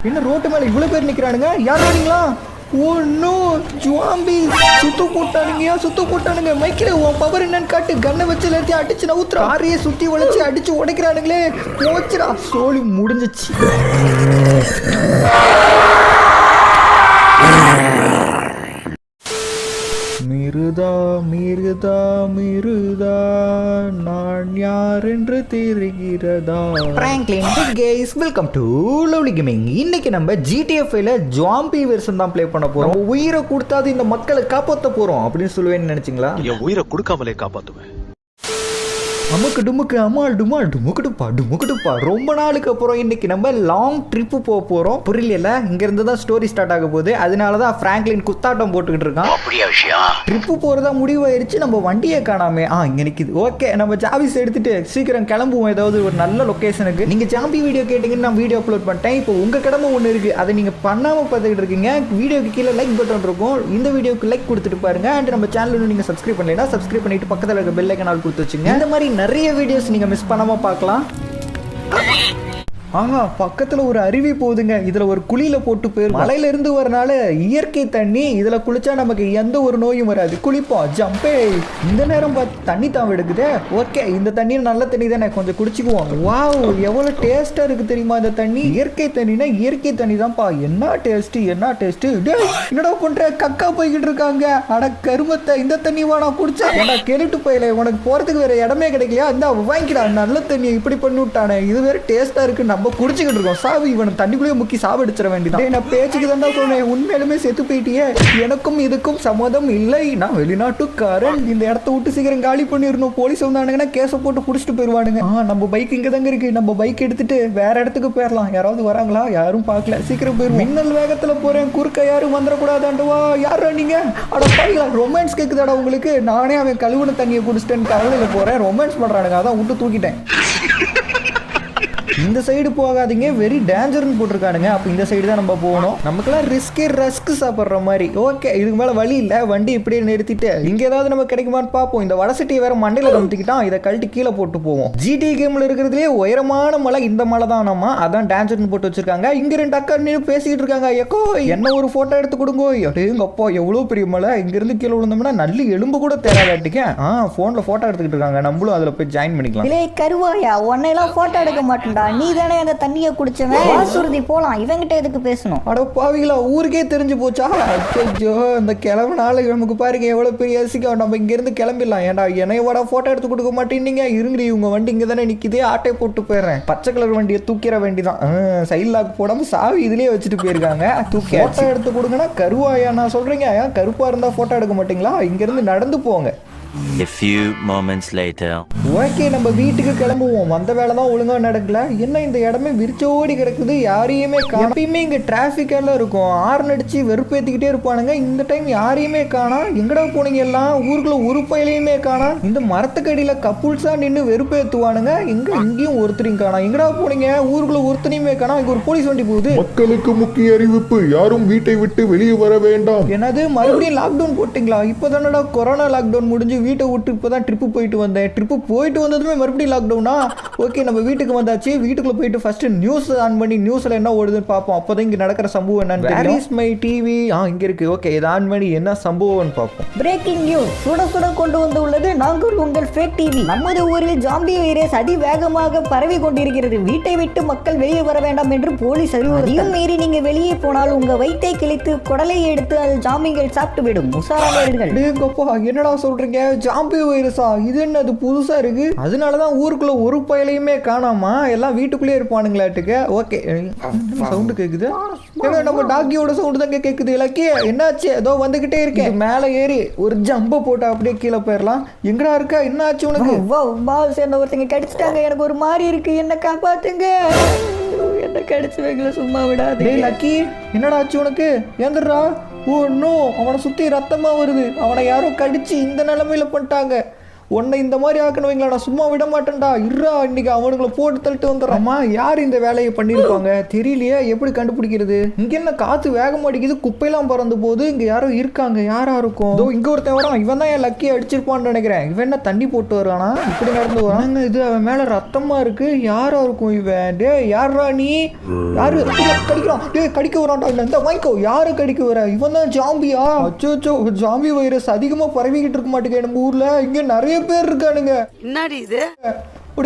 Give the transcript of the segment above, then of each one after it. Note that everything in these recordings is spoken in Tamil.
என்ன ரோட்டு மேல இவ்வளவு பேர் நிக்கிறானுங்க? யார் வரீங்களா? ஓ நோ, ஜாம்பி சுத்து போட்டானுங்க. மைக்கில் உன் பவர் என்னன்னு காட்டு. கண்ணை வச்சு எல்லாத்தையும் அடிச்சு நவுத்துறா. காரையே சுத்தி உழைச்சி அடிச்சு உடைக்கிறானுங்களே. போச்சுடா, சோழி முடிஞ்சிச்சு. மிருதா மிருதா மிருதா நான் யார் என்று தெரிகிறதா. Franklin guys, welcome to lovely gaming. இன்னைக்கு நம்ம ஜிடிஎஃப்ல ஜாம்பி வெர்ஷன் தான் ப்ளே பண்ண போறோம். உயிரை கொடுத்தாது இந்த மக்களை காப்பாற்ற போறோம் அப்படின்னு சொல்லுவேன்னு நினைச்சீங்களா? என் உயிரை கொடுக்காமலே காப்பாத்துவேன். அமுக்கு டுமுக்கு அம்மாள் டுமால் டுமுக்குடுப்பா. ரொம்ப நாளுக்கு அப்புறம் இன்னைக்கு நம்ம லாங் ட்ரிப்பு போக போறோம். புரியல, இங்க இருந்து தான் ஸ்டோரி ஸ்டார்ட் ஆக போகுது. அதனாலதான் பிராங்க்லின் குத்தாட்டம் போட்டுக்கிட்டு இருக்கான். அப்படியே விஷயம். ட்ரிப்பு போறதா முடிவாயிருச்சு. நம்ம வண்டியை காணாமே. இங்க நிக்குது. ஓகே, நம்ம ஜாபிஸ் எடுத்துட்டு சீக்கிரம் கிளம்புவோம். ஏதாவது ஒரு நல்ல லொகேஷனுக்கு. நீங்க ஜாம்பி வீடியோ கேட்டீங்கன்னு நான் வீடியோ அப்லோட் பண்ணிட்டேன். இப்போ உங்க கடமை ஒண்ணு இருக்கு, அதை நீங்க பண்ணாம பார்த்துக்கிட்டு இருக்கீங்க. வீடியோக்கு கீழே லைக் பட்டன் இருக்கும். இந்த வீடியோக்கு லைக் கொடுத்துட்டு பாருங்க. அண்ட் நம்ம சேனல் நீங்க சப்ஸ்கிரைப் பண்ணலைன்னா சப்ஸ்கிரைப் பண்ணிட்டு பக்கத்துல இருக்க பெல் ஐகான் கொடுத்து வச்சுங்க. இந்த மாதிரி நிறைய வீடியோஸ் நீங்க மிஸ் பண்ணாம பார்க்கலாம். பக்கத்துல ஒரு அருவி போகுதுங்க. இதுல ஒரு குழியில போட்டு போயிரும். மலையில இருந்து வரனால இயற்கை தண்ணி. இதுல குளிச்சா நமக்கு எந்த ஒரு நோயும் வராது. குளிப்போம், ஜம்பே. இந்த நேரம் பார்த்து தண்ணி தான் எடுக்குதே. ஓகே, இந்த தண்ணி நல்ல தண்ணி தானே, கொஞ்சம் குடிச்சுக்குவோம். வாவ், எவ்வளவு டேஸ்டா இருக்கு தெரியுமா இந்த தண்ணி. இயற்கை தண்ணினா இயற்கை தண்ணி தான்ப்பா. என்ன டேஸ்ட். என்னடா பண்ற? கக்கா போய்கிட்டு இருக்காங்க. அட கருமத்தை, இந்த தண்ணி வாடா குடிச்சா. ஏடா கேட்டுட்டு போயில, உனக்கு போறதுக்கு வேற இடமே கிடைக்கலையா? இந்த வாங்கிடா, நல்ல தண்ணி இப்படி பண்ணி விட்டானே. இது வேற டேஸ்டா இருக்கு. நம்ம குடிச்சுக்கிட்டு இருக்கோம். சாவு, இவனை தண்ணிக்குள்ளேயே முக்கி சாவு அடிச்சிட வேண்டியதான். நான் பேச்சுக்கு தான் சொன்னேன், உண்மையிலுமே செத்து போயிட்டியே. எனக்கும் இதுக்கும் சம்மதம் இல்லை. நான் வெளிநாட்டுக்காரன். இந்த இடத்த விட்டு சீக்கிரம் காலி பண்ணிடணும். போலீஸ் வந்தானுங்கன்னா கேஸை போட்டு புடிச்சிட்டு போயிருவானுங்க. நம்ம பைக் இங்க தாங்க இருக்கு. நம்ம பைக் எடுத்துட்டு வேற இடத்துக்கு போயிடலாம். யாராவது வராங்களா? யாரும் பார்க்கல. சீக்கிரம் போயிரும். மின்னல் வேகத்துல போறேன். குறுக்க யாரும் வந்துடக்கூடாதாண்டுவா. யாரா நீங்க? அட பாருங்களா, ரொமான்ஸ் கேக்குதாடா உங்களுக்கு? நானே அவன் கழுவுன தண்ணியை குடிச்சிட்டேன்னு கவலையில போறேன். ரொமான்ஸ் பண்றானுங்க, அதான் விட்டு தூக்கிட்டேன். இந்த சைடு போகாதீங்க, வெரி டேஞ்சர்னு போட்டிருக்கானுங்க. அப்போ இந்த சைடு தான் நம்ம போகணும். நமக்குலாம் ரிஸ்கே ரஸ்க் சாப்பிட்ற மாதிரி. ஓகே, இதுக்கு மேலே வழி இல்லை. வண்டி இப்படியே நிறுத்திட்டு இங்கே ஏதாவது நம்ம கிடைக்குமான்னு பார்ப்போம். இந்த வடசட்டியை வேற மண்டையில் கமுத்திக்கிட்டான். இதை கழட்டி கீழே போட்டு போவோம். ஜிடி கேமில் இருக்கிறதுலே உயரமான மலை இந்த மலை தான். நம்ம அதான் டேஞ்சர்னு போட்டு வச்சிருக்காங்க. இங்க ரெண்டு அக்கா நின்று பேசிக்கிட்டு இருக்காங்க. எக்கோ, என்ன ஒரு போட்டோ எடுத்து கொடுங்கோ. எங்க அப்பா, எவ்வளோ பெரிய மலை. இங்கிருந்து கீழே விழுந்தோம்னா நல்ல எலும்பு கூட தேராட்டிக்க. ஃபோனில் போட்டோ எடுத்துக்கிட்டு இருக்காங்க. நம்மளும் அதில் போய் ஜாயின் பண்ணிக்கலாம். இல்லை கருவாயா, உன்னையெல்லாம் போட்டோ எடுக்க மாட்டேன்டா. நீ தானே அந்த தண்ணியை குடிச்சவன். வாசுருதி போலாம். இவங்கிட்ட எதுக்கு பேசணும்? அட பாவிகளா, ஊருக்கே தெரிஞ்சு போச்சா? ஐயோ, இந்த கிளம்புனால நமக்கு பாருங்க எவ்வளவு பெரிய அசிக்கம். நம்ம இங்க இருந்து கிளம்பிடலாம். ஏன்டா என்னையோட போட்டோ எடுத்து கொடுக்க மாட்டேன்னீங்க? இருங்கடி, உங்க வண்டி இங்க தானே நிக்குதே. ஆட்டை போட்டு போயிடுறேன். பச்சை கலர் வண்டியை தூக்கிற வேண்டிதான். சைட் லாக் போடாம சாவி இதுலயே வச்சுட்டு போயிருக்காங்க. தூக்கி போட்டோ எடுத்து கொடுங்கன்னா கருவாயா நான் சொல்றீங்க. கருப்பா இருந்தா போட்டோ எடுக்க மாட்டீங்களா? இங்க இருந்து நடந்து போங்க. A few moments later. Okay, நம்ம வீட்டுக்கு கிளம்புவோம். வந்த வேலை தான் ஒழுங்கா நடக்கல. என்ன இந்த இடமே விரிச்சோடி கிடக்குது. யாரையுமே எப்பயுமே இங்க டிராபிக் எல்லாம் இருக்கும். ஹார்ன் அடிச்சு வெறுப்பேத்திக்கிட்டே இருப்பானுங்க. இந்த டைம் யாரையுமே காணா. எங்கடா போனீங்க எல்லாம்? ஊருக்குள்ள ஒரு பயிலையுமே காணா. இந்த மரத்துக்கடியில கப்புள்ஸா நின்று வெறுப்பேத்துவானுங்க. இங்கேயும் ஒருத்தரையும் காணா. எங்கடா போனீங்க? ஊருக்குள்ள ஒருத்தனையுமே காணா. இங்க ஒரு போலீஸ் வண்டி போகுது. மக்களுக்கு முக்கிய அறிவிப்பு, யாரும் வீட்டை விட்டு வெளியே வர வேண்டாம். என்னது, மறுபடியும் லாக்டவுன் போட்டீங்களா? இப்பதானடா கொரோனா லாக்டவுன் முடிஞ்சு வீட்டை விட்டு இப்போதான் ட்ரிப்பு போயிட்டு வந்தேன். ட்ரிப்பு போயிட்டு வந்ததுமே மறுபடியும் லாக்டவுனா? ஓகே, நம்ம வீட்டுக்கு வந்தாச்சு. வீட்டுக்குள்ள போயிட்டு ஃபர்ஸ்ட் நியூஸ் ஆன் பண்ணி நியூஸ்ல என்ன ஓடுதுன்னு பார்ப்போம். அப்போதான் இங்க நடக்கிற சம்பவம் என்னன்னு. Where is my TV? இங்க இருக்கு. ஓகே, இதை ஆன் பண்ணி என்ன சம்பவம்னு பார்ப்போம். பிரேக்கிங் நியூஸ் சுட சுட கொண்டு வந்து உள்ளது நாங்கள் உங்கள் ஃபேக் டிவி. நமது ஊரில் ஜாம்பி வைரஸ் அதிவேகமாக பரவி கொண்டிருக்கிறது. வீட்டை விட்டு மக்கள் வெளியே வர வேண்டாம் என்று போலீஸ் அறிவுறுத்தல். மீறி நீங்க வெளியே போனால் உங்க வயிற்றை கிழித்து குடலை எடுத்து அது ஜாம்பிகள் சாப்பிட்டு விடும். உஷாராக. என்னடா சொல்றீங்க? ஜாம்பி வைரஸா? இது என்ன, அது புதுசா இருக்கு. அதனாலதான் ஊருக்குள்ள ஒரு பயலையுமே காணாமா. எல்லாம் வீட்டுக்குள்ளே இருப்பானுங்களாட்டுக்கு. ஓகே, சவுண்ட் கேக்குது. நம்ம டாக்கியோட சவுண்ட் தான் கேக்குது. இலக்கிய என்னாச்சு? ஏதோ வந்துகிட்டே இருக்கேன். மேல ஏறி ஒரு ஜம்ப போட்டு அப்படியே கீழே போயிடலாம். எங்கடா இருக்கா? என்ன ஆச்சு உனக்கு? பால் சேர்ந்த ஒருத்தங்க கடிச்சிட்டாங்க. எனக்கு ஒரு மாதிரி இருக்கு. என்ன காப்பாத்துங்க. என்ன கடிச்சு வைக்கல, சும்மா விடாது. லக்கி, என்னடா ஆச்சு உனக்கு? ஏந்துடுறா. ஓ நோ, அவனை சுத்தி ரத்தமா வருது. அவனை யாரோ கடிச்சு இந்த நிலைமையில பண்ணிட்டாங்க. உன்னை இந்த மாதிரி ஆக்கணுவீங்களா நான் சும்மா விட மாட்டேன்டா இருடா இன்னைக்கு அவனுங்களை போட்டு தள்ளிட்டு வந்துடுறேம்மா. யார் இந்த வேலையை பண்ணியிருப்பாங்க தெரியலையே, எப்படி கண்டுபிடிக்கிறது? இங்க என்ன காத்து வேகம் அடிக்குது, குப்பையெல்லாம் பறந்து போகுது, இங்க யாரோ இருக்காங்க, யாரா இருக்கும்? இதோ இங்க ஒருத்தன் வரான், இவன் தான் என் லக்கியை அடிச்சிருப்பான்னு நினைக்கிறேன். இவன் என்ன தண்ணி போட்டு வரானா, இப்படி நடந்து வராங்க. இது அவன் மேல ரத்தமா இருக்கு, யாரா இருக்கும் இவன்? டே யாரா நீ? யாரு கடிக்கிறான்? டே கடிக்க வரான்டா. இந்த வாங்கிக்கோ. யாரு கடிக்க வர? இவன் தான் ஜாம்பியா? அச்சோ, ஜாம்பி வைரஸ் அதிகமா பரவிக்கிட்டு இருக்க மாட்டேங்க நம்ம ஊர்ல. இங்க நிறைய பேர் இருக்கானுங்க. என்னடி இது?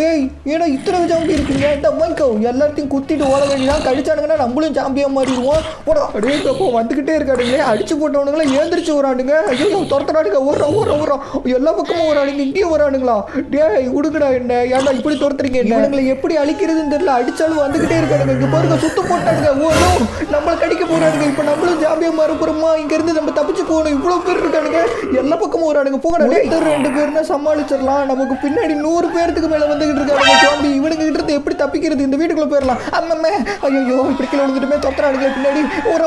டேய் ஏன்னா இத்தனை ஜாம்பி இருக்குங்க. இந்த வாங்கிக்கோ. எல்லாத்தையும் குத்திட்டு ஓட வேண்டியதான். கடிச்சானுங்கன்னா நம்மளும் ஜாம்பியா மாறிடுவோம். போடா. டே அப்போ வந்துகிட்டே இருக்கானுங்களே, அடிச்சு போட்டவனுங்களா ஏந்திரிச்சு வரானுங்க. ஐயோ துரத்துறானுங்க, ஓடுறோம் எல்லா பக்கமும் வரானுங்க, இங்கேயும் வரானுங்களா? டேய் உடுங்கடா, என்ன ஏன்னா இப்படி துரத்துறீங்க? இவனுங்களை எப்படி அழிக்கிறதுன்னு தெரியல, அடிச்சாலும் வந்துகிட்டே இருக்கானுங்க. இங்க பாருங்க சுத்து போட்டானுங்க. ஓ நம்மளை கடிக்க போறானுங்க. இப்ப நம்மளும் ஜாம்பியா மாற போறோமா? இங்க இருந்து நம்ம தப்பிச்சு போகணும். இவ்வளவு பேர் இருக்கானுங்க, எல்லா பக்கமும் வரானுங்க. போகடா. 2 பேர்னா சமாளிச்சிடலாம். நமக்கு பின்னாடி 100 பேருக்கு மேல வந்துகிட்டு இருக்காங்க ஜாம்பி. இவனுங்க கிட்ட இருந்து எப்படி தப்பிக்கிறது? இந்த வீட்டுக்குள்ள போயிடலாம். அம்மம்மே ஐயோ இப்படி கீழே விழுந்துட்டுமே தொத்துறானுங்க பின்னாடி.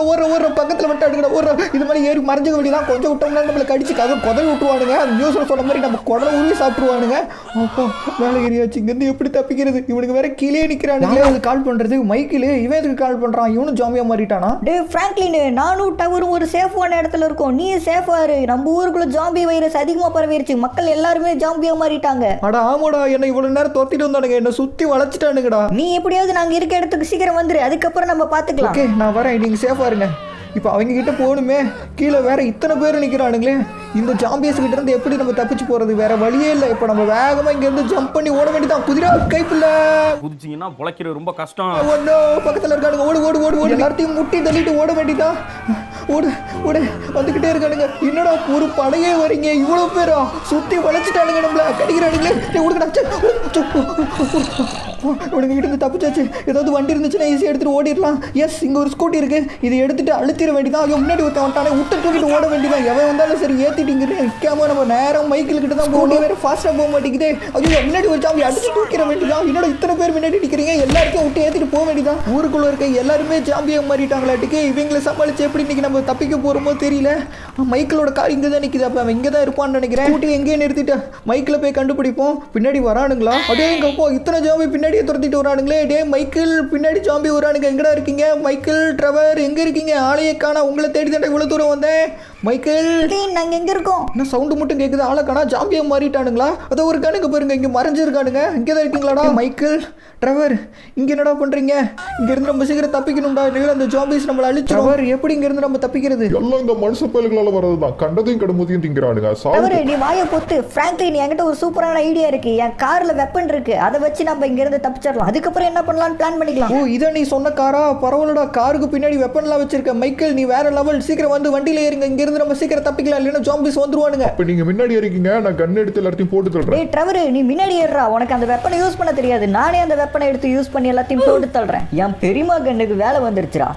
ஓர பக்கத்துல விட்டாடுங்க. இது மாதிரி ஏறி மறைஞ்சிக்க வேண்டியதான். கொஞ்சம் விட்டோம்னா நம்மளை கடிச்சு கொதவி விட்டுருவானுங்க. அந்த நியூஸ்ல சொன்ன மாதிரி நம்ம குடலை உருவி சாப்பிட்டுருவானுங்க. அப்போ வேலை ஏறியாச்சு. இங்கேருந்து எப்படி தப்பிக்கிறது? இவனுக்கு வேற கீழே நிக்கிறானுங்க. அது கால் பண்றது மைக்கில். இவன் எதுக்கு கால் பண்றான்? இவனும் ஜாம்பியா மாறிட்டானா? டே பிராங்க்லின், நானும் டவரும் ஒரு சேஃபான இடத்துல இருக்கோம். நீ சேஃபா இரு. நம்ம ஊருக்குள்ள ஜாம்பி வைரஸ் அதிகமா பரவிடுச்சு. மக்கள் எல்லாருமே ஜாம்பியா மாறிட்டாங்க. அட ஆமாடா, என்ன இவ்வளவு நேரம் தொத்திட்டு வந்தானுங்க, என்ன சுத்தி வளைச்சிட்டானுங்கடா. நீ எப்படியாவது நாங்க இருக்க இடத்துக்கு சீக்கிரம் வந்துரு, அதுக்கப்புறம் நம்ம பாத்துக்கலாம். ஓகே நான் வரேன், நீங்க சேஃபா இருங்க. இப்போ அவங்க கிட்ட போகணுமே, கீழே வேற இத்தனை பேர் நிற்கிறானுங்களே. இந்த ஜாம்பியஸ் கிட்ட இருந்து எப்படி நம்ம தப்பிச்சு போறது? வேற வழியே இல்லை. இப்போ நம்ம வேகமா இங்க இருந்து ஜம்ப் பண்ணி ஓட வேண்டியதான். குதிரை கைப்புல குதிச்சிங்கன்னா பொழைக்கிறது ரொம்ப கஷ்டம். ஒன்னோ பக்கத்துல இருக்கானுங்க. ஓடு எல்லாத்தையும் முட்டி தள்ளிட்டு ஓட வேண்டியதான். ஓடு வந்துகிட்டே இருக்கானுங்க. என்னடா ஒரு படையே வரீங்க, இவ்வளவு பேரா? சுத்தி வளைச்சிட்டானுங்க, நம்மள கடிக்கிறானுங்களே. உனக்கு கிட்ட இருந்து தப்பிச்சாச்சு. ஏதாவது வண்டி இருந்துச்சுன்னா ஈஸியாக எடுத்துட்டு ஓடிடலாம். எஸ் இங்க ஒரு ஸ்கூட்டி இருக்கு, இதை எடுத்துட்டு அழுத்திட வேண்டியதான். ஐயோ முன்னாடி ஒருத்தன் வந்துட்டானே, விட்டு தூக்கிட்டு ஓட வேண்டியதான். எவன் வந்தாலும் சரி ஏத்திட்டீங்க. நிற்காம நம்ம நேரம் மைக்கில் கிட்ட தான் போகணும். வேற ஃபாஸ்டா போக மாட்டேங்குது. ஐயோ முன்னாடி ஒரு ஜாம்பி அடிச்சு தூக்கிட வேண்டியதான். என்னோட இத்தனை பேர் முன்னாடி நிற்கிறீங்க, எல்லாருக்கும் விட்டு ஏத்திட்டு போக வேண்டியதான். ஊருக்குள்ள இருக்க எல்லாருமே ஜாம்பியா மாறிட்டாங்களாட்டுக்கு. இவங்களை சமாளிச்சு எப்படி இன்னைக்கு நம்ம தப்பிக்க போறோமோ தெரியல. மைக்கிளோட கார் இங்கே தான் நிற்குது. அப்போ அவன் இங்கே தான் இருப்பான்னு நினைக்கிறேன். ஸ்கூட்டி எங்கேயே நிறுத்திட்டு மைக்கில் போய் கண்டுபிடிப்போம். பின்னாடி வரானுங்களா? அதே எங்கப்போ இத்தனை ஜாம்பி பின்னாடியே துரத்திட்டு வரானுங்களே. டே மைக்கிள், பின்னாடி ஜாம்பி வரானுங்க. எங்கடா இருக்கீங்க மைக்கிள், ட்ரெவர் எங்க இருக்கீங்க? ஆளையே காணா. உங்களை தேடி தாண்டா இவ்வளவு தூரம் வந்தேன். மைக்கிள் நாங்க எங்க இருக்கோம்? என்ன சவுண்டு மட்டும் கேட்குது? ஆளை காணா. ஜாம்பியா மாறிட்டானுங்களா? அதோ ஒரு காணுங்க பாருங்க, இங்க மறைஞ்சிருக்கானுங்க. இங்கே தான் இருக்கீங்களாடா மைக்கிள், ட்ரெவர்? இங்க என்னடா பண்றீங்க? இங்க இருந்து நம்ம சீக்கிரம் தப்பிக்கணும்டா, இல்லை அந்த ஜாம்பிஸ் நம்மள அழிச்சு. ட்ரெவர் எப்படி இங்க இருந்து நம்ம தப்பிக்கிறது? எல்லாம் இந்த மனுஷ பயல்களால வரதுதான். கண்டதையும் கடுமதியும் திங்கிறானுங்க. நீ வாயை பொத்து. பிராங்க்லின், என்கிட்ட ஒரு சூப்பரான ஐடியா இருக்கு. என் கார்ல வெப்பன் இருக்கு, அதை வச்சு நம்ம இங்க இருந்து தப்பிச்சிடலாம். அதுக்கப்புறம் என்ன பண்ணலாம்னு பிளான் பண்ணிக்கலாம். ஓ இதை நீ சொன்ன காரா? பரவாயில்லடா. காருக்கு பின்னாடி வெப்பன்லாம் வச்சிருக்க. மைக்கிள் நீ வேற லெவல். சீக்கிரம் வந்து வண்டியில ஏறுங்க. இங்க இருந்து நம்ம சீக்கிரம் தப்பிக்கலாம், இல்லைன்னா ஜாம்பிஸ் வந்துருவானுங்க. இப்ப நீங்க முன்னாடி இருக்கீங்க, நான் கன் எடுத்து எல்லாத்தையும் போட்டு தள்ளுறேன். டேய் ட்ரெவர், நீ முன்னாடி ஏறுறா. உனக்கு அந்த வெப்பனை யூஸ் பண்ண தெரியாது. நானே அந்த வெப்பனை எடுத்து யூஸ் பண்ணி எல்லாத்தையும் போட்டு தள்ளுறேன். என் பெரியமா கண்ணுக்கு வேலை வந்துருச்சுடா.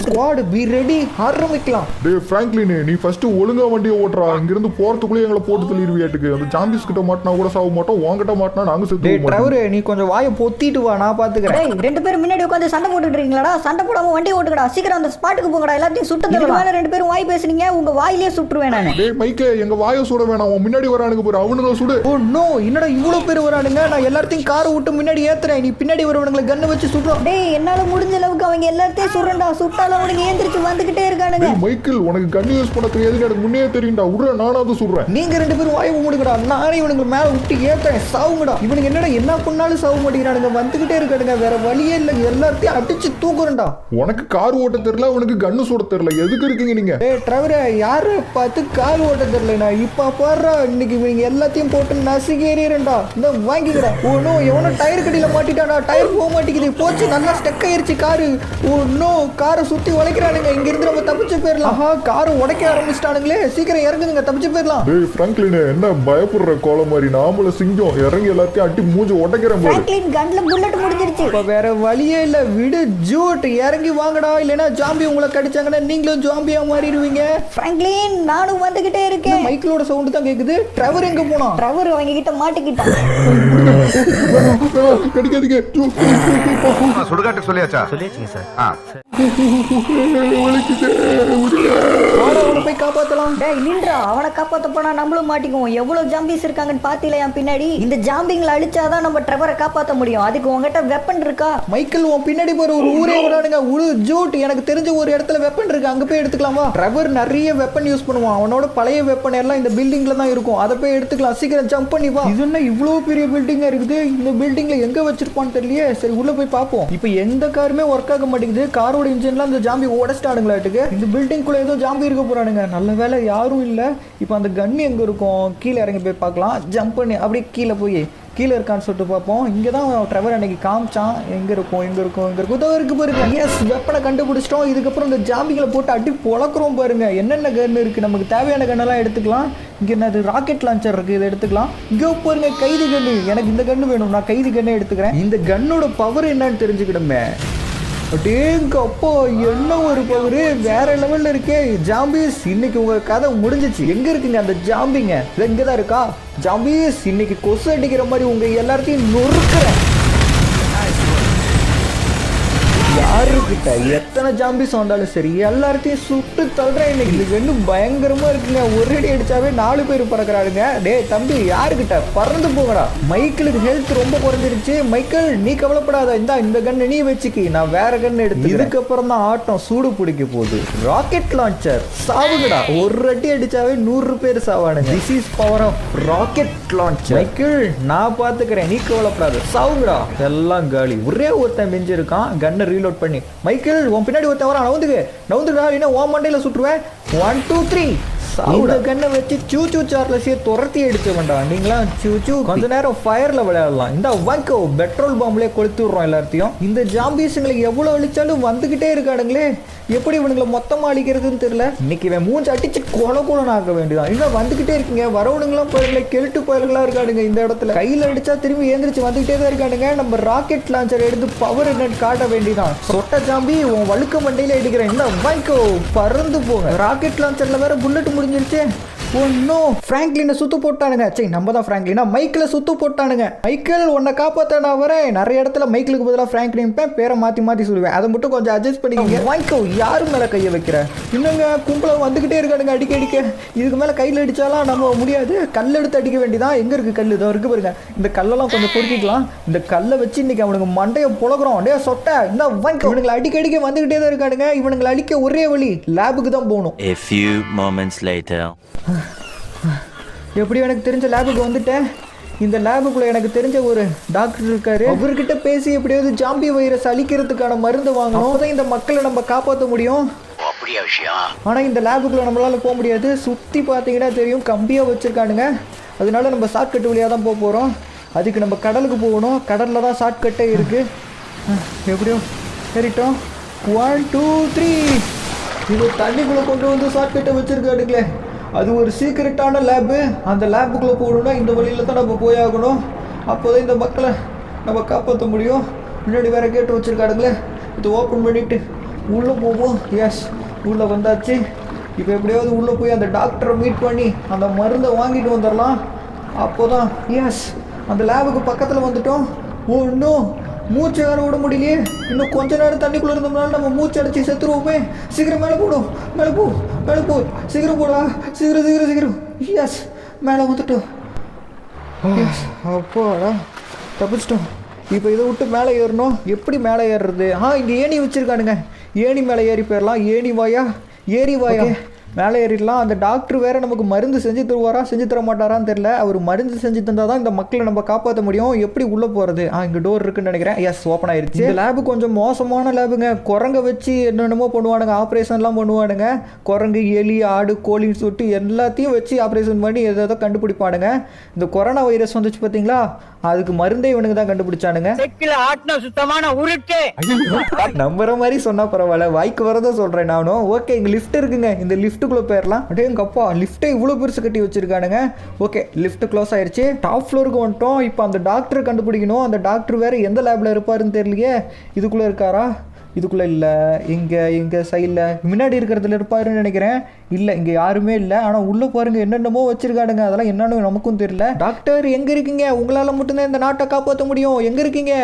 ஸ்குவாட் பி ரெடி, ஆரம்பிக்கலாம். டேய் பிராங்க்லின், நீ ஃபர்ஸ்ட் ஒழுங்கா வண்டியை ஓட்டுறா. இங்க இருந்து போறதுக்குள்ளே எங்களை போட்டு தள்ளிடுவியாட்டுக்கு. அந்த ஜாம்பிஸ் கிட்ட மாட்டினா கூட சாக மாட்டோம், உன்கிட்ட மாட்டினா நாங்க செத்து போவோம். ட்ரெவர் நீ கொஞ்சம் வாயை பொத்திட்டு வா, நான் பாத்துக்கிறேன். டேய் 2 பேரும் முன்னாடி உட்கார்ந்து சண்டை போட்டுட்டு இருக்கீங்களாடா? சண்டை போடாம வண்டி ஓட்டுங்கடா. சீக்கிரம் அந்த ஸ்பாட்டுக்கு போங்கடா. எல்லாத்தையும் சுட்டு தள்ளுங்க. மேல 2 பேரும் வாய் பேசுறீங்க, உங்க வாயிலே சுட்டுருவேன் நானு. டேய் மைக்கே, எங்க வாயை சுட வேணாம். அவன் முன்னாடி வரானுங்க பாரு, அவனுங்க சுடு. ஓ நோ, என்னடா இவ்வளவு பேர் வரானுங்க? நான் எல்லாத்தையும் காரை விட்டு முன்னாடி ஏத்துறேன். நீ பின்னாடி வரவனுங்களை கண்ணை வச்சு சுடுறோம். டேய் என்னால முடிஞ்ச அளவுக்கு அவங்க எல்லாத்தையும் சுடுறேன்டா. சுட்டாலும் அவனுக்கு ஏந்திரிச்சு வந்துகிட்டே இருக்கானுங்க. டேய் மைக்கேல், உனக்கு கன் யூஸ் பண்ண தெரியாது, எனக்கு முன்னே தெரியும்டா. உடனே நானாவது சுடுறேன். நீங்க 2 பேரும் வாயை மூடுங்கடா. நானே இவனுங்க மேல விட்டு ஏத்துறேன். சாவுங்கடா. இவனுக்கு என்னடா என்ன பண்ணாலும் சாவு மாட்டேங்கிறானுங்க. வந்துகிட்டே இருக்கானுங்க. வேற வழியே இல்லை. எல்லாத்தையும் அடிச்சு தூக்குறேன்டா. உனக்கு கார் ஓட்ட தெரியல, உனக்கு கன்னு சுட தெரியல. எதுக்கு இருக்கீங்க நீங்க? டேய் ட்ரெவர், யாரை பார்த்து கார் ஓட்ட தெரியல? இப்ப பாடுறா, இன்னைக்கு இவங்க எல்லாத்தையும் போட்டு நசுக்கி ஏறிடுறா. இந்த வாங்கிக்கிறா. ஓ நோ, எவனோ டயர் கடியில மாட்டிட்டானா? டயர் போக மாட்டேங்குது. போச்சு, நல்லா ஸ்டக் ஆயிருச்சு காரு. ஓ நோ, காரை சுத்தி உடைக்கிறானுங்க. இங்க இருந்து நம்ம தப்பிச்சு போயிடலாம். ஆஹா, காரை உடைக்க ஆரம்பிச்சிட்டானுங்களே. சீக்கிரம் இறங்குங்க, தப்பிச்சு போயிடலாம். டேய் பிராங்க்லின், என்ன பயப்படுற கோல மாதிரி? நாமள சிங்கம் இறங்கி எல்லாத்தையும் அட்டி மூஞ்சி உடைக்கிறேன் பாரு. பிராங்க்லின் கன்ல புல்லட் முடிஞ்சிருச்சு. இப்ப வேற வழியே இல்ல. விடு ஜூட், இறங்கி வாங்கடா. இல்லைன்னா ஜாம்பி உங்களை கடிச்சாங்கன்னா நீங்களும் ஜாம்பியா மாறிடுவீங்க. பிராங்க்லின், நானும் வந்துகிட்டே இருக்கேன். மைக்கிளோட சவுண்ட் தான் கேக்குது. ட்ரெவர் எங்க போனா? ட்ரெவர் அவங்க கிட்ட மாட்டிக்கிட்டான். கடிக்காதீங்க. சுடுகாட்டுக்கு சொல்லியாச்சா? சொல்லியாச்சுங்க சார். அவனை போய் காப்பாத்தலாம். டேய் நின்றா, அவனை காப்பாத்த போனா நம்மளும் மாட்டிக்குவோம். எவ்வளவு ஜாம்பிஸ் இருக்காங்கன்னு பாத்தீங்களா என் பின்னாடி? இந்த ஜாம்பிங்களை அழிச்சாதான் நம்ம ட்ரெவரை காப்பாத்த முடியும். அதுக்கு உங்ககிட்ட வெப்பன் இருக்கா? மைக்கேல் உன் பின்னாடி போற ஒரு ஊரே வரானுங்க. உரு ஜூட், எனக்கு தெரிஞ்ச ஒரு இடத்துல வெப்பன் இருக்கு, அங்க போய் எடுத்துக்கலாமா? ட்ரெவர் நிறைய வெப்பன் யூஸ் பண்ணுவான். அவனோட பழைய வெப்பன் எல்லாம் இந்த பில்டிங்ல தான் இருக்கும். அதை போய் எடுத்துக்கலாம். சீக்கிரம் ஜம்ப் பண்ணி வா. இது என்ன இவ்வளவு பெரிய பில்டிங்கா இருக்குது? இந்த பில்டிங்ல எங்க வச்சிருப்பான்னு தெரியலையே. சரி உள்ள போய் பார்ப்போம். இப்போ எந்த காருமே ஒர்க் ஆக மாட்டேங்குது. காரோட இன்ஜின்லாம் இந்த ஜாம்பி உடைச்சிட்டானுங்களாட்டுக்கு. இந்த பில்டிங் குள்ள ஏதோ ஜாம்பி இருக்க போறானுங்க. நல்ல வேலை யாரும் இல்ல. இப்போ அந்த கன் எங்க இருக்கும்? கீழே இறங்கி போய் பார்க்கலாம். ஜம்ப் பண்ணி அப்படியே கீழே போய் கீழே இருக்கான்னு சொல்லிட்டு பார்ப்போம். இங்கே தான் ட்ரெவர் அன்னைக்கு காமிச்சான். எங்கே இருக்கும் இதோ இருக்கு பாருங்க. எஸ், வெப்பனை கண்டுபிடிச்சிட்டோம். இதுக்கப்புறம் இந்த ஜாம்பிகளை போட்டு அடி பொழக்கிறோம் பாருங்க. என்னென்ன கன் இருக்குது, நமக்கு தேவையான கன்னெல்லாம் எடுத்துக்கலாம். இங்கே என்னது ராக்கெட் லான்ச்சர் இருக்குது, இதை எடுத்துக்கலாம். இங்கே பாருங்க கைது கன்று. எனக்கு இந்த கன்று வேணும், நான் கைது கண்ணே எடுத்துக்கிறேன். இந்த கன்னோட பவர் என்னன்னு தெரிஞ்சுக்கிடுமே. அடேங்க அப்போ, என்ன ஒரு பவரு, வேற லெவல்ல இருக்கே. ஜாம்பிஸ், இன்னைக்கு உங்க கதை முடிஞ்சிச்சு. எங்க இருக்குங்க அந்த ஜாம்பிங்க? இங்க தான் இருக்கா? ஜாம்பிஸ், இன்னைக்கு கொசு அடிக்கிற மாதிரி உங்க எல்லாத்தையும் நொறுக்கிறேன். யாருக்கிட்ட எத்தனை ஜாம்பிஸ் வந்தாலும் சரி எல்லாத்தையும் சுட்டு தள்ளுறேன் இன்னைக்கு. இது ரெண்டும் பயங்கரமா இருக்குங்க. ஒரு அடி அடிச்சாவே 4 பேர் பறக்கிறாருங்க. டே தம்பி, யாருக்கிட்ட பறந்து போங்கடா. மைக்கிளுக்கு ஹெல்த் ரொம்ப குறைஞ்சிருச்சு. மைக்கேல் நீ கவலைப்படாத, இந்த கண்ணு நீ வச்சுக்கி, நான் வேற கண்ணு எடுத்து. இதுக்கப்புறம் தான் ஆட்டம் சூடு பிடிக்க போகுது. ராக்கெட் லான்ச்சர் சாவுகடா. ஒரு அடி அடிச்சாவே 100 பேர் சாவானுங்க. This is power of rocket launcher. Michael நான் பாத்துக்கிறேன், நீ கவலைப்படாத, சாவுகடா. எல்லாம் காலி. ஒரே ஒருத்தன் மிஞ்சிருக்கான். கண்ணை ரீலோட் பண்ணி. மைக்கேல் உன் பின்னாடி ஒருத்தன் வரான். நவுந்துடா, இல்லைன்னா உன் மண்டையில சுட்டுருவேன். 1 2 3 இந்த கண்ணை வச்சு சூச்சு சார்லஸே துரத்தி அடிச்சு வேண்டாம். நீங்களாம் சூச்சு கொஞ்ச நேரம் ஃபயர்ல விளையாடலாம். இந்த வாங்கோ பெட்ரோல் பாம்புலேயே கொளுத்து விடுறோம் எல்லாத்தையும். இந்த ஜாம்பிஸுங்களுக்கு எவ்வளவு அழிச்சாலும் வந்துகிட்டே இருக்கானுங்களே. எப்படி இவனுங்களை மொத்தமா அழிக்கிறதுன்னு தெரியல. இன்னைக்கு இவன் மூஞ்சி அடிச்சு கொலன்னு ஆக வேண்டியதான். இன்னும் வந்துகிட்டே இருக்கீங்க. வரவனுங்களாம் போயிடல, கெழுட்டு போயல்களா இருக்கானுங்க. இந்த இடத்துல கையில் அடிச்சா திரும்பி ஏந்திரிச்சு வந்துகிட்டே தான் இருக்கானுங்க. நம்ம ராக்கெட் லான்ச்சர் எடுத்து பவர் என்னன்னு காட்ட வேண்டியதான். சொட்ட ஜாம்பி உன் வழுக்க மண்டையில அடிக்கிறேன். இந்த வாங்கோ பறந்து போங்க. ராக்கெட் லான்ச்சர்ல வேற புல்லட் முடிஞ்சிருச்சு. ஒன்னும் பிராங்க்லினை சுத்து போட்டானுங்க. சரி நம்ம தான் பிராங்க்லினா. மைக்கில் சுத்து போட்டானுங்க. மைக்கேல் உன்னை காப்பாற்ற நான் வரேன். நிறைய இடத்துல மைக்கிளுக்கு பதிலாக பிராங்க்லின் பேரை மாற்றி சொல்லுவேன். அதை மட்டும் கொஞ்சம் அட்ஜஸ்ட் பண்ணிக்கோங்க. வாங்கிக்கோ, யாரு மேலே கையை வைக்கிற? இன்னுங்க கும்பலை வந்துக்கிட்டே இருக்கானுங்க அடிக்க. இதுக்கு மேலே கையில் அடித்தாலாம் நம்ம முடியாது. கல் எடுத்து அடிக்க வேண்டியதான். எங்கே இருக்குது கல்? இதோ இருக்கு பாருங்க. இந்த கல்லெல்லாம் கொஞ்சம் பொறுக்கிக்கலாம். இந்த கல்லை வச்சு இன்னைக்கு அவனுக்கு மண்டையை புழக்கிறோம். டே சொட்ட, இந்த வாங்கிக்கோ. இவனுங்களை அடிக்க வந்துக்கிட்டே தான் இருக்கானுங்க. இவனுங்களை அடிக்க ஒரே வழி, லேபுக்கு தான் போகணும். A few moments later. எப்படி எனக்கு தெரிஞ்ச லேபுக்கு வந்துட்டேன். இந்த லேபுக்குள்ள எனக்கு தெரிஞ்ச ஒரு டாக்டர் இருக்காரு. அவர்கிட்ட பேசி எப்படியாவது ஜாம்பி வைரஸ் அழிக்கிறதுக்கான மருந்து வாங்கணும். அப்பதான் இந்த மக்களை நம்ம காப்பாற்ற முடியும். அப்படியா விஷயம்? ஆனா இந்த லேபுக்குள்ள நம்மளால போக முடியாது. சுத்தி பார்த்தீங்கன்னா தெரியும், கம்பியா வச்சிருக்கானுங்க. அதனால நம்ம ஷார்ட்கட் வழியா தான் போக போறோம். அதுக்கு நம்ம கடலுக்கு போகணும். கடல்ல தான் ஷார்ட்கட்டே இருக்கு. எப்படியோ சரிட்டோம். 1 2 3 இது தண்ணிக்குள்ள கொண்டு வந்து ஷார்ட்கட்டை வச்சிருக்கானுங்களே. அது ஒரு சீக்ரெட்டான லேபு. அந்த லேபுக்குள்ளே போகணுன்னா இந்த வழியில் தான் நம்ம போயாகணும். அப்போ தான் இந்த மக்களை நம்ம காப்பாற்ற முடியும். முன்னாடி வேறு கேட்டு வச்சுருக்காடுங்களே. இது ஓப்பன் பண்ணிவிட்டு உள்ளே போவோம். எஸ், உள்ளே வந்தாச்சு. இப்போ எப்படியாவது உள்ளே போய் அந்த டாக்டரை மீட் பண்ணி அந்த மருந்தை வாங்கிட்டு வந்துடலாம். அப்போ தான் எஸ், அந்த லேபுக்கு பக்கத்தில் வந்துட்டோம். இன்னும் மூச்சு வேற விட முடியலையே. இன்னும் கொஞ்ச நேரம் தண்ணிக்குள்ளே இருந்தோம்னால நம்ம மூச்சு அடைச்சி செத்துருவோமே. சீக்கிரம் மேலே போடும். மேலே போ சீக்கிரம் போடா. சீக்கிரம். எஸ், மேலே வந்துட்டோம். அப்பாடா, தப்பிச்சிட்டோம். இப்போ இதை விட்டு மேலே ஏறணும். எப்படி மேலே ஏறுறது? இங்கே ஏணி வச்சுருக்கானுங்க. ஏணி மேலே ஏறி போயிடலாம். ஏறி வாயா மேலே ஏறிடலாம். அந்த டாக்டர் வேற நமக்கு மருந்து செஞ்சு தருவாரா, செஞ்சு தர மாட்டாரான்னு தெரியல. அவர் மருந்து செஞ்சு தந்தால் தான் இந்த மக்களை நம்ம காப்பாற்ற முடியும். எப்படி உள்ளே போகிறது? இங்கே டோர் இருக்குன்னு நினைக்கிறேன். எஸ், ஓப்பன் ஆயிடுச்சு. இந்த லேபு கொஞ்சம் மோசமான லேபுங்க. குரங்க வச்சு என்னென்னமோ பண்ணுவானுங்க, ஆப்ரேஷன்லாம் பண்ணுவானுங்க. குரங்கு, எலி, ஆடு, கோழின்னு சொல்லிட்டு எல்லாத்தையும் வச்சு ஆப்ரேஷன் பண்ணி எதோ கண்டுபிடிப்பானுங்க. இந்த கொரோனா வைரஸ் வந்துச்சு பார்த்தீங்களா, அதுக்கு மருந்தே இவனுக்கு தான் கண்டுபிடிச்சானுங்க. நம்புற மாதிரி சொன்னா பரவாயில்ல, வாய்க்கு வரதான் சொல்றேன் நானும். ஓகே, இங்க லிஃப்ட் இருக்குங்க. இந்த லிஃப்ட்டுக்குள்ள போயிடலாம். அப்படியே எங்க அப்பா லிஃப்ட்டை இவ்வளவு பெருசு கட்டி வச்சிருக்கானுங்க. ஓகே, லிஃப்ட் க்ளோஸ் ஆயிடுச்சு. டாப் ஃப்ளோருக்கு வந்துட்டோம். இப்போ அந்த டாக்டர் கண்டுபிடிக்கணும். அந்த டாக்டர் வேற எந்த லேப்ல இருப்பாருன்னு தெரியலையே. இதுக்குள்ள இருக்காரா? இதுக்குள்ளே இல்லை. இங்கே சைடில் முன்னாடி இருக்கிறதுல இருப்பாருன்னு நினைக்கிறேன். இல்லை, இங்கே யாருமே இல்லை. ஆனால் உள்ளே பாருங்கள், என்னென்னமோ வச்சுருக்கானுங்க. அதெல்லாம் என்னன்னு நமக்கும் தெரியல. டாக்டர் எங்கே இருக்கீங்க? உங்களால் மட்டும்தான் இந்த நாட்டை காப்பாற்ற முடியும். எங்கே இருக்கீங்க?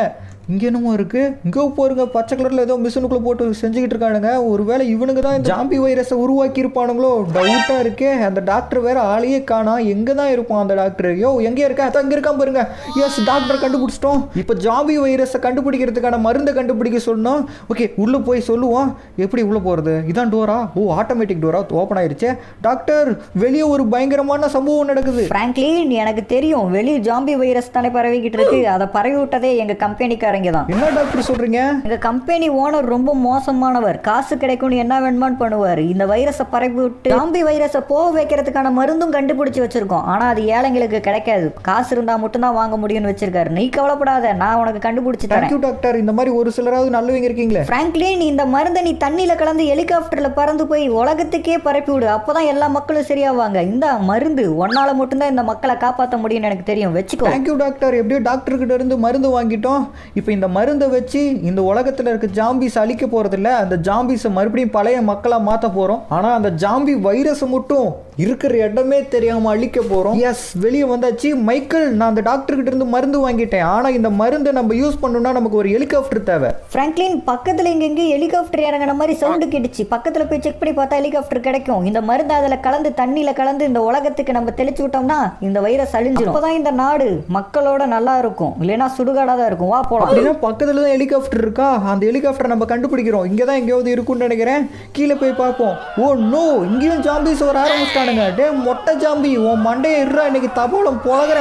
இங்க என்னமோ இருக்கு. இங்கே போருங்க, பச்சை கலர்ல ஏதோ மிஷினுக்குள்ள போட்டு செஞ்சுக்கிட்டு இருக்கானுங்க. ஒருவேளை இவனுங்க தான் ஜாம்பி வைரஸை உருவாக்கி இருப்பானுங்களோ, டவுட்டா இருக்கே. அந்த டாக்டர் வேற ஆளையே காணோம். எங்க தான் இருப்பான் அந்த டாக்டர்? யோ எங்கே இருக்கா? அங்க இருக்கான் பாருங்க. எஸ், டாக்டர் கண்டுபிடிச்சிட்டோம். இப்போ ஜாம்பி வைரஸை கண்டுபிடிக்கிறதுக்கான மருந்தை கண்டுபிடிக்க சொன்னோம். ஓகே, உள்ள போய் சொல்லுவோம். எப்படி உள்ள போறது? இதான் டோரா? ஓ, ஆட்டோமேட்டிக் டோரா ஓப்பன் ஆயிருச்சு. டாக்டர், வெளியே ஒரு பயங்கரமான சம்பவம் நடக்குது. பிராங்க்லின், எனக்கு தெரியும் வெளியே ஜாம்பி வைரஸ் தானே பரவிக்கிட்டு இருக்கு. அதை பரவி விட்டதே எங்க கம்பெனிக்காரங்க தான். என்ன டாக்டர் சொல்றீங்க? எங்க கம்பெனி ஓனர் ரொம்ப மோசமானவர். காசு கிடைக்கும்னு என்ன வேணுமான்னு பண்ணுவார். இந்த வைரஸை பரப்பி விட்டு ஜாம்பி வைரஸை போக வைக்கிறதுக்கான மருந்தும் கண்டுபிடிச்சு வச்சிருக்கோம். ஆனா அது ஏழைங்களுக்கு கிடைக்காது. காசு இருந்தா மட்டும்தான் வாங்க முடியும்னு வச்சிருக்காரு. நீ கவலைப்படாத, நான் உனக்கு கண்டுபிடிச்சு தரேன். Thank you doctor. இந்த மாதிரி ஒரு சிலராவது நல்லவங்க இருக்கீங்களே. பிராங்க்லின், இந்த மருந்தை நீ தண்ணியில கலந்து ஹெலிகாப்டர்ல பறந்து போய் உலகத்துக்கே பரப்பி விடு. அப்பதான் எல்லா மக்களும் சரியாவாங்க. இந்த மருந்து ஒன்னால மட்டும்தான் இந்த மக்களை காப்பாற்ற முடியும்னு எனக்கு தெரியும். வச்சுக்கோ. Thank you doctor. எப்படியோ டாக்டர் கிட்ட இருந்து மருந்து வாங்கிட்டோம். இப்போ இந்த மருந்தை வச்சு இந்த உலகத்தில் இருக்க ஜாம்பிஸ் அழிக்க போறதில்ல. அந்த ஜாம்பிஸை மறுபடியும் பழைய மக்களாக மாற்ற போறோம். ஆனால் அந்த ஜாம்பி வைரஸை மட்டும் இருக்கிற இடமே தெரியாம அழிக்க போறோம். எஸ், வெளியே வந்தாச்சு. மைக்கேல், நான் அந்த டாக்டர் கிட்ட இருந்து மருந்து வாங்கிட்டேன். ஆனா இந்த மருந்தை நம்ம யூஸ் பண்ணணும்னா நமக்கு ஒரு ஹெலிகாப்டர் தேவை. பிராங்க்லின், பக்கத்துல இங்க ஹெலிகாப்டர் இறங்கின மாதிரி சவுண்டு கேட்டுச்சு. பக்கத்துல போய் செக் பண்ணி பார்த்தா ஹெலிகாப்டர் கிடைக்கும். இந்த மருந்து அதில் கலந்து தண்ணியில கலந்து இந்த உலகத்துக்கு நம்ம தெளிச்சு விட்டோம்னா இந்த வைரஸ் அழிஞ்சிடும். அப்பதான் இந்த நாடு மக்களோட நல்லா இருக்கும். இல்லைன்னா சுடுகாடா தான் இருக்கும். வா போலாம். அப்படின்னா பக்கத்துல தான் ஹெலிகாப்டர் இருக்கா? அந்த ஹெலிகாப்டர் நம்ம கண்டுபிடிக்கிறோம். இங்க தான் எங்கேயாவது இருக்கும்னு நினைக்கிறேன். கீழே போய் பார்ப்போம். ஓ நோ, இங்கேயும் ஜாம்பிஸ் வர ஆரம்பிச்சிட்டானுங்க. டே மொட்டை ஜாம்பி, உன் மண்டையை இருறா, இன்னைக்கு தபோலம் போலகிறேன்.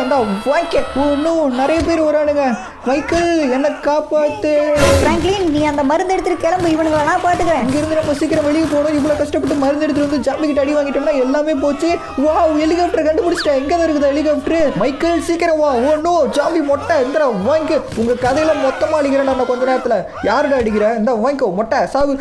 ஓ நோ, நிறைய பேர் வரானுங்க. மைக்கேல், என்ன காப்பாத்து. பிராங்க்லின், நீ அந்த மருந்து எடுத்துட்டு கிளம்பு. இவனுங்களை நான் பாத்துக்கிறேன். இங்கிருந்து நம்ம சீக்கிரம் வெளியே போகணும். இவ்வளவு கஷ்டப்பட்டு மருந்து எடுத்துட்டு வந்து ஜாம்பி கிட்ட அடி வாங்கிட்டோம்னா எல்லாமே போச்சு. வா, ஹெலிகாப்டர் கண்டுபிடிச்சிட்டேன். எங்க தான் இருக்குது ஹெலிகாப்டர்? மைக்கேல் சீக்கிரம் வா. ஓ நோ, ஜாம்பி மொட்டை இந்த வாங்கிக்க. உங்க கதையில மொத்தமா அடிக்கிறேன் நான் கொஞ்ச நேரத்துல. யாருடா அடிக்கிற? இந்த வாங்கிக்கோ மொட்டை சாவு.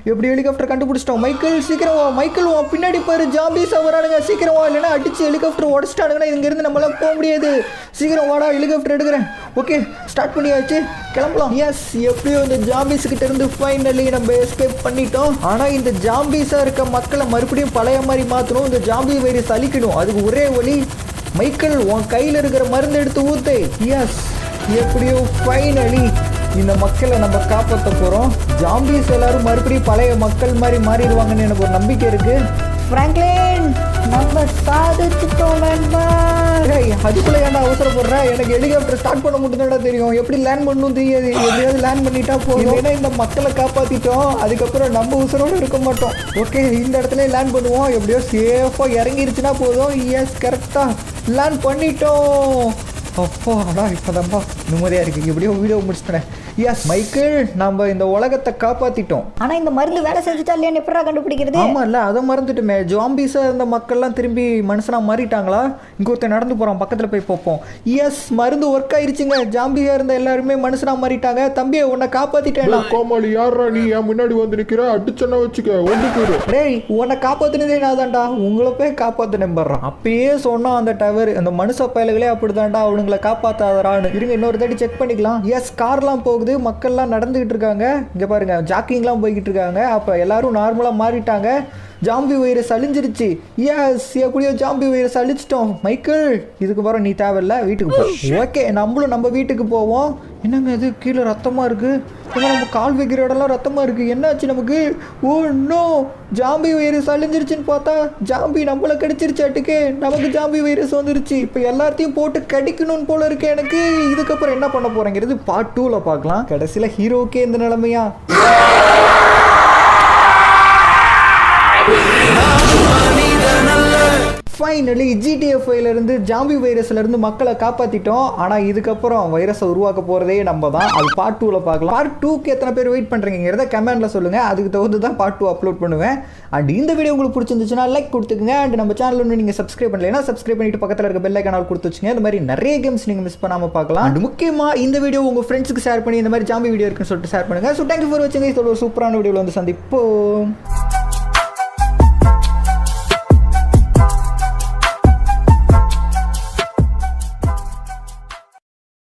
எப்படி ஹெலிகாப்டர் கண்டுபிடிச்சிட்டோம். மைக்கேல் சீக்கிரம் வா. மைக்கேல், வா, பின்னாடி பாரு ஜாம்பிஸ் வரானுங்க. சீக்கிரம் வா, இல்லைன்னா அடிச்சு ஹெலிகாப்டர் உடச்சிட்டானுங்கன்னா இங்கிருந்து நம்மளால போக முடியாது. சீக்கிரம் வாடா, ஹெலிகாப்டர் எடுக்கிறேன். ஓகே, ஸ்டார்ட் பண்ணியாச்சு, கிளம்பலாம். எஸ், எப்படியோ இந்த ஜாம்பிஸ் கிட்ட இருந்து ஃபைனலி நம்ம எஸ்கேப் பண்ணிட்டோம். ஆனா இந்த ஜாம்பிஸா இருக்க மக்களை மறுபடியும் பழைய மாதிரி மாற்றணும். இந்த ஜாம்பி வைரஸ் அழிக்கணும். அதுக்கு ஒரே வழி, மைக்கேல் உன் கையில் இருக்கிற மருந்து எடுத்து ஊத்து. எஸ், எப்படியோ ஃபைனலி இந்த மக்களை நம்ம காப்பாற்ற போகிறோம். ஜாம்பிஸ் எல்லாரும் மறுபடியும் பழைய மக்கள் மாதிரி மாறிடுவாங்கன்னு எனக்கு ஒரு நம்பிக்கை இருக்கு. பிராங்க்லின், நம்ம சாதிச்சிட்டோம் நண்பா. அதுக்குள்ள ஏன்டா அவசரப்படுற? எனக்கு ஹெலிகாப்டர் ஸ்டார்ட் பண்ண மட்டும்தான் தெரியும். எப்படி லேண்ட் பண்ணணும் தெரியாது. எப்படியாவது லேண்ட் பண்ணிட்டா போதும். ஏன்னா இந்த மக்களை காப்பாற்றிட்டோம். அதுக்கப்புறம் நம்ம உசுரோடு இருக்க மாட்டோம். ஓகே, இந்த இடத்துல லேண்ட் பண்ணுவோம். எப்படியோ சேஃபாக இறங்கிருச்சுன்னா போதும். எஸ், கரெக்டாக லேண்ட் பண்ணிட்டோம். அப்போ அதான் இப்போதான்ப்பா நிம்மதியாக இருக்குது. எப்படியோ வீடியோ முடிச்சிட்டேன். எஸ் மைக்கேல், நம்ம இந்த உலகத்தை காப்பாற்றிட்டோம். ஆனால் இந்த மருந்து வேலை செஞ்சுட்டா இல்லையான்னு எப்படா கண்டுபிடிக்கிறது? ஆமாம், இல்லை அதை மறந்துட்டுமே. ஜாம்பிஸாக இருந்த மக்கள்லாம் திரும்பி மனுஷனாக மாறிட்டாங்களா? இங்கே ஒருத்தர் நடந்து போகிறான், பக்கத்தில் போய் பார்ப்போம். எஸ், மருந்து ஒர்க் ஆயிடுச்சுங்க. ஜாம்பியாக இருந்த எல்லாருமே மனுஷனாக மாறிட்டாங்க. தம்பியை உன்னை காப்பாற்றிட்டேன். கோமாளி, யாரா நீ என் முன்னாடி வந்து நிற்கிற? அடிச்சனா வச்சுக்க, ஒன்று போயிடும். டேய், உன்னை காப்பாற்றினதே நான் தான்டா. உங்களை போய் காப்பாற்றினேன் படுறான். அப்பயே சொன்னோம் அந்த டவர், அந்த மனுஷ பயல்களே அப்படி தான்டா அவனுங்களை காப்பாற்றாதரான்னு. இருங்க இன்னொரு தாட்டி செக் பண்ணிக்கலாம். எஸ், கார்லாம் போகுது, மக்கள்லாம் நடந்துகிட்டு இருக்காங்க. இங்க பாருங்க, ஜாக்கிங்லாம் போய்கிட்டு இருக்காங்க. அப்ப எல்லாரும் நார்மலா மாறிட்டாங்க. ஜாம்பி வைரஸ் அழிஞ்சிருச்சு. எஸ், எப்படியோ ஜாம்பி வைரஸ் அழிச்சிட்டோம். மைக்கேல், இதுக்கு பிறகு நீ தேவையில்ல, வீட்டுக்கு போ. ஓகே, நம்மளும் நம்ம வீட்டுக்கு போவோம். என்னங்க இது கீழே ரத்தமா இருக்கு? நம்ம கால் வைக்கிற இடம்லாம் ரத்தமா இருக்கு. என்னாச்சு நமக்கு? ஓ நோ, ஜாம்பி வைரஸ் அழிஞ்சிருச்சுன்னு பார்த்தா ஜாம்பி நம்மளை கடிச்சிருச்சாட்டுக்கு. நமக்கு ஜாம்பி வைரஸ் வந்துருச்சு. இப்போ எல்லாத்தையும் போட்டு கடிக்கணும்னு போல இருக்கு எனக்கு. இதுக்கப்புறம் என்ன பண்ண போறேங்கிறது பார்ட் 2ல பார்க்கலாம். கடைசியில் ஹீரோக்கே இந்த நிலைமையா? ஃபைனலி ஜிடிஎஃப்ஐலேருந்து ஜாம்பி வைரஸ்லேருந்து மக்களை காப்பாற்றிட்டோம். ஆனால் இதுக்கப்புறம் வைரஸை உருவாக்க போகிறதே நம்ம தான். அது பார்ட் 2ல பார்க்கலாம். பார்ட் 2க்கு எத்தனை பேர் வெயிட் பண்ணுறீங்கிறத கமெண்ட்டில் சொல்லுங்கள். அதுக்கு தகுந்து தான் பார்ட் 2 அப்லோட் பண்ணுவேன். அண்ட் இந்த வீடியோ உங்களுக்கு பிடிச்சிருந்துச்சுன்னா லைக் கொடுத்துக்குங்க. அண்ட் நம்ம சேனல் ஒன்று நீங்கள் சப்ஸ்கிரைப் பண்ணலைன்னா சப்ஸ்கிரைப் பண்ணிட்டு பக்கத்தில் இருக்க பெல் ஐகான் கொடுத்து வச்சுங்க. இந்த மாதிரி நிறைய கேம்ஸ் நீங்கள் மிஸ் பண்ணாமல் பார்க்கலாம். அண்ட் முக்கியமாக இந்த வீடியோ உங்கள் ஃப்ரெண்ட்ஸுக்கு ஷேர் பண்ணி இந்த மாதிரி ஜாம்பி வீடியோ இருக்குன்னு சொல்லிட்டு ஷேர் பண்ணுங்கள். ஸோ தேங்க்யூ ஃபார் வாட்சிங். இதோட ஒரு சூப்பரான வீடியோவில் வந்து சந்திப்போம்.